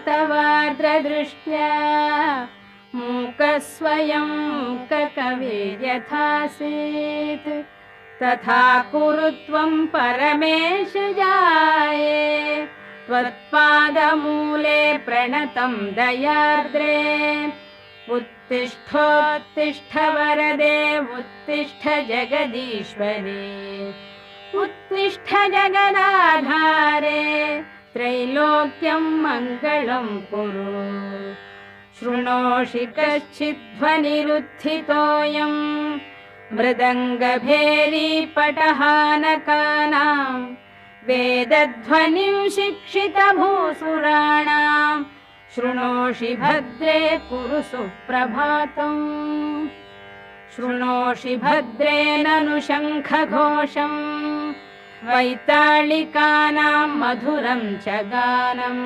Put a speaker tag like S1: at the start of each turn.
S1: तवार्द्रदृष्ट्या मूकस्वयं ककविर्यथासीत् तथा कुरु त्वं परमेश जाये त्वत्पादमूले प्रणतं दयार्द्रे उत्तिष्ठोत्तिष्ठ वरदे उत्तिष्ठ जगदीश्वरे उत्तिष्ठ जगदाधारे त्रैलोक्यं मङ्गलं कुरु शृणोषि कश्चिद्ध्वनिरुत्थितोऽयं मृदङ्गभेरीपटहानकानां वेदध्वनिं शिक्षितभूसुराणां शृणोषि भद्रे कुरु सुप्रभातम् शृणोषि भद्रे ननु शङ्खघोषम् वैताళिकानां मधुरं च गानम्